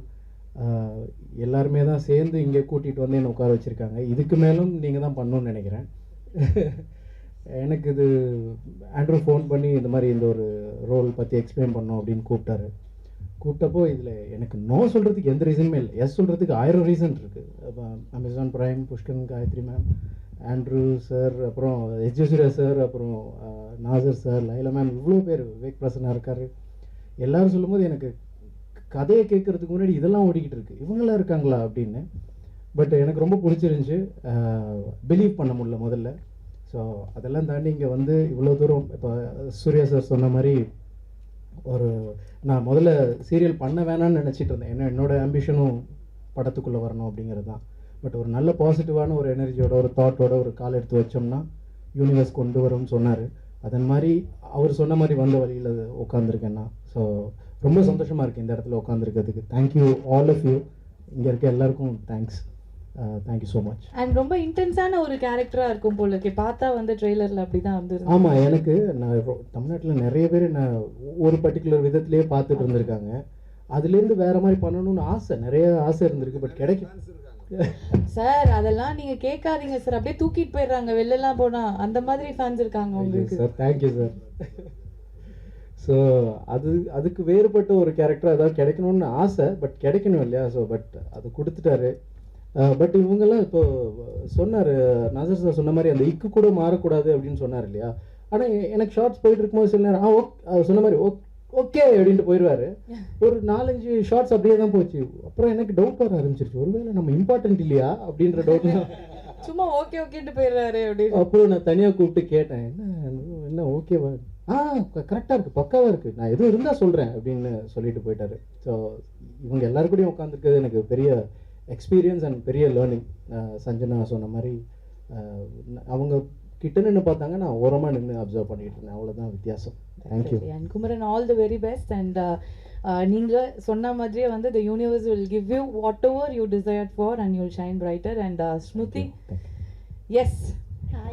எல்லாருமே தான் சேர்ந்து இங்கே கூட்டிகிட்டு வந்து என்னை உட்கார வச்சுருக்காங்க. இதுக்கு மேலும் நீங்கள் தான் பண்ணணும்னு நினைக்கிறேன். எனக்கு இது ஆண்ட்ரூ ஃபோன் பண்ணி இந்த மாதிரி இந்த ஒரு ரோல் பற்றி எக்ஸ்பிளைன் பண்ணோம் அப்படின்னு கூப்பிட்டப்போ இதில் எனக்கு நோ சொல்கிறதுக்கு எந்த ரீசனுமே இல்லை, எஸ் சொல்கிறதுக்கு 1000 ரீசன் இருக்குது. Amazon Prime, Pushkar Gayathri ma'am, Andrew sir, அப்புறம் எஜ்ஜூசிரா சார், அப்புறம் நாசர் சார், லைலா மேம், இவ்வளோ பேர், விவேக் பிரசன்னா இருக்கார். எல்லோரும் சொல்லும்போது எனக்கு கதையை கேட்குறதுக்கு முன்னாடி இதெல்லாம் ஓடிக்கிட்டு இருக்குது, இவங்களாம் இருக்காங்களா அப்படின்னு. பட் எனக்கு ரொம்ப பிடிச்சிருந்துச்சி, பிலீவ் பண்ண முடியல முதல்ல. ஸோ அதெல்லாம் தாண்டி இங்கே வந்து இவ்வளோ தூரம் இப்போ சூர்யா சார் சொன்ன மாதிரி நான் முதல்ல சீரியல் பண்ண வேணான்னு நினச்சிட்டு இருந்தேன். ஏன்னா என்னோடய ஆம்பிஷனும் படத்துக்குள்ளே வரணும் அப்படிங்கிறது தான். பட் ஒரு நல்ல பாசிட்டிவான ஒரு எனர்ஜியோட, ஒரு தாட்டோட ஒரு கால் எடுத்து வச்சோம்னா யூனிவர்ஸ் கொண்டு வரும்னு சொன்னார். அதன் மாதிரி அவர் சொன்ன மாதிரி வந்த வழியில் உட்காந்துருக்கேன் நான். ஸோ ரொம்ப சந்தோஷமாக இருக்குது இந்த இடத்துல உட்காந்துருக்கிறதுக்கு. Thank you all of you. இங்கே இருக்க எல்லாருக்கும் thanks. Thank you so much. And ரொம்ப இன்டென்ஸான ஒரு கேரக்டராக இருக்கும் போல இருக்கே, பார்த்தா வந்து ட்ரெய்லரில் அப்படி தான் வந்து. ஆமாம், எனக்கு நான் தமிழ்நாட்டில் நிறைய பேர் நான் ஒரு பர்டிகுலர் விதத்துலேயே பார்த்துட்டு இருந்திருக்காங்க. அதுலேருந்து வேறு மாதிரி பண்ணணும்னு ஆசை, நிறைய ஆசை இருந்திருக்கு. பட் கிடைக்கும் சார், அதெல்லாம் நீங்கள் கேட்காதீங்க சார், அப்படியே தூக்கிட்டு போயிடுறாங்க வெளிலலாம் போனால். அந்த மாதிரி ஃபேன்ஸ் இருக்காங்க உங்களுக்கு. Sir thank you sir. ஸோ அதுக்கு வேறுபட்ட ஒரு கேரக்டர் அதாவது கிடைக்கணும்னு ஆசை, பட் கிடைக்கணும் இல்லையா? ஸோ பட் அது கொடுத்துட்டாரு. பட் இவங்கெல்லாம் இப்போ சொன்னார் நாசர் சார் சொன்ன மாதிரி அந்த இக்கு கூட மாறக்கூடாது அப்படின்னு சொன்னார் இல்லையா? ஆனால் எனக்கு ஷார்ட்ஸ் போயிட்டு இருக்கும்போது சில நேரம் சொன்ன மாதிரி ஓகே அப்படின்ட்டு போயிடுவார். ஒரு 4-5 ஷார்ட்ஸ் அப்படியே தான் போச்சு. அப்புறம் எனக்கு டவுட் வர ஆரம்பிச்சிருச்சு, ஒருவேளை நம்ம இம்பார்ட்டன்ட் இல்லையா அப்படின்ற டவுட். சும்மா ஓகேன்ட்டு போயிடுறாரு அப்படின்னு. அப்புறம் நான் தனியாக கூப்பிட்டு கேட்டேன், என்ன ஓகேவா? கரெக்டாக இருக்குது, பக்காவாக இருக்குது, நான் எதுவும் இருந்தால் சொல்கிறேன் அப்படின்னு சொல்லிட்டு போயிட்டாரு. ஸோ இவங்க எல்லாருக்கூடையும் உட்காந்துருக்கிறது எனக்கு பெரிய எக்ஸ்பீரியன்ஸ் அண்ட் பெரிய லேர்னிங். சஞ்சனா சொன்ன மாதிரி அவங்க கிட்ட நின்று பார்த்தாங்க, நான் ஓரமாக நின்று அப்சர்வ் பண்ணிட்டு இருந்தேன், அவ்வளோதான் வித்தியாசம். Thank you. And Kumaran, all the very best. And நீங்கள் சொன்ன மாதிரியே வந்து the universe will give you whatever you desired for and you will shine brighter. And Smruthi, yes,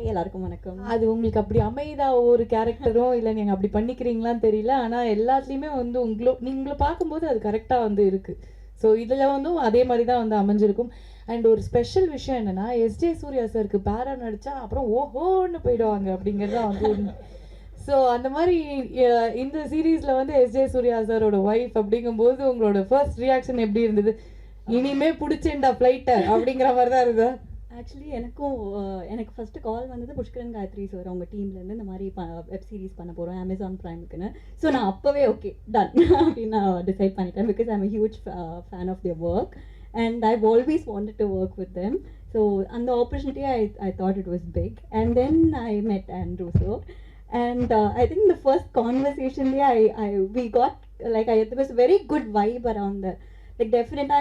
எல்லாருக்கும் வணக்கம். அது உங்களுக்கு அப்படி அமைதா ஒரு கேரக்டரும் இல்லை நீங்கள் அப்படி பண்ணிக்கிறீங்களான்னு தெரியல, ஆனால் எல்லாத்துலேயுமே வந்து உங்களை பார்க்கும்போது அது கரெக்டாக வந்து இருக்குது. ஸோ இதில் வந்து அதே மாதிரி தான் வந்து அமைஞ்சிருக்கும். அண்ட் ஒரு ஸ்பெஷல் விஷயம் என்னென்னா, எஸ்ஜே சூர்யா சாருக்கு பேரா நடித்தா அப்புறம் ஓஹோன்னு போயிடுவாங்க அப்படிங்கிறது தான் வந்து. ஸோ அந்த மாதிரி இந்த சீரீஸில் வந்து எஸ்ஜே சூர்யா சாரோட ஒய்ஃப் அப்படிங்கும்போது உங்களோட ஃபர்ஸ்ட் ரியாக்ஷன் எப்படி இருந்தது? இனிமே பிடிச்சேன்டா ஃப்ளைட்டை அப்படிங்கிற மாதிரி தான் இருந்தா? ஆக்சுவலி எனக்கு ஃபஸ்ட்டு கால் வந்தது புஷ்கரன் காயத்ரி சார் அவங்க டீம்லேருந்து இந்த மாதிரி வெப் சீரிஸ் பண்ண போகிறோம் அமேசான் ப்ரைமுக்குன்னு. ஸோ நான் அப்போவே ஓகே டன் அப்படின்னு நான் டிசைட் பண்ணிட்டேன். Because I am a huge fan of their work and I've always wanted to work with them. So and the opportunity I thought it was big, and then I met Andrew sir, and I think the first conversation we got like there was a very good vibe around the like டெஃபினட்டா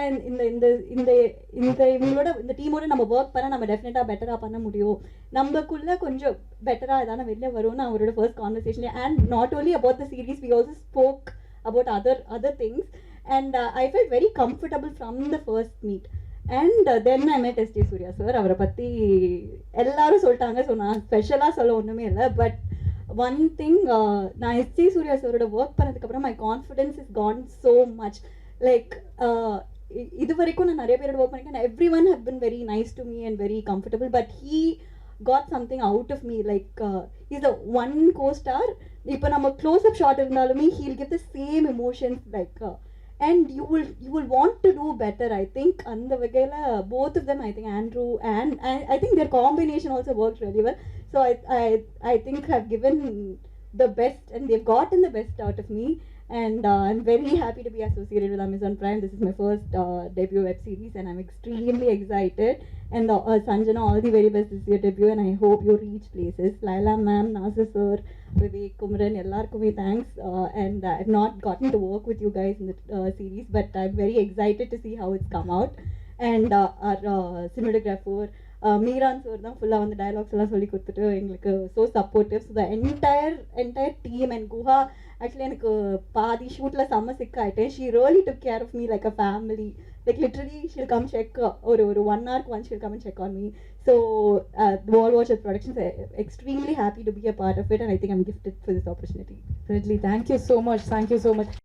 இவங்களோட இந்த டீமோட நம்ம work பண்ண நம்ம டெஃபினட்டா பெட்டரா பண்ண முடியும், நம்மக்குள்ள கொஞ்சம் பெட்டரா ஏதான வெளில வரும்னு அவரோட first conversation. And not only about the series, we also spoke about other things and I felt very comfortable from the first meet. And then I met S J Suryah sir. அவரை பற்றி எல்லாரும் சொல்லிட்டாங்க, ஸோ நான் ஸ்பெஷலாக சொல்ல ஒன்றுமே இல்லை. பட் ஒன் திங், நான் எஸ்ஜே சூர்யா சாரோட ஒர்க் பண்ணதுக்கப்புறம் my confidence is gone so much. Like இது வரைக்கும் நான் நிறைய பேரோட ஒர்க் பண்ணியிருக்கேன். Everyone have been very nice to me and very comfortable, but he got something out of me. Like is the one co-star. இப்போ நம்ம close up shot இருந்தாலுமே he'll give the same emotions like and you will want to do better. I think and the vagela both of them, I think Andrew and I think their combination also worked really well. So I think have given the best and they've gotten the best out of me. And I'm very happy to be associated with Amazon Prime. This is my first debut web series and I'm extremely excited. And Sanjana, all the very best. This is your debut and I hope you reach places. Laila ma'am, Nasir sir, Vivek, Kumran, ellarkume thanks. And I've not gotten to work with you guys in the series, but I'm very excited to see how it's come out. And our cinematographer, Meeran sir தான் ஃபுல்லாக வந்து dialogues எல்லாம் சொல்லி கொடுத்துட்டு எங்களுக்கு so supportive. So the entire team and Guha actually எனக்கு பாதி ஷூட்டில் செம்ம சிக் ஆகிட்டேன். She really took care of me like a family. Like literally she'll come check ஒரு 1 hour once she'll come and check on me. So Wall Watchers Productions are extremely happy to be a part of it, and I think I'm gifted for this opportunity. Certainly. Thank you so much. Thank you so much.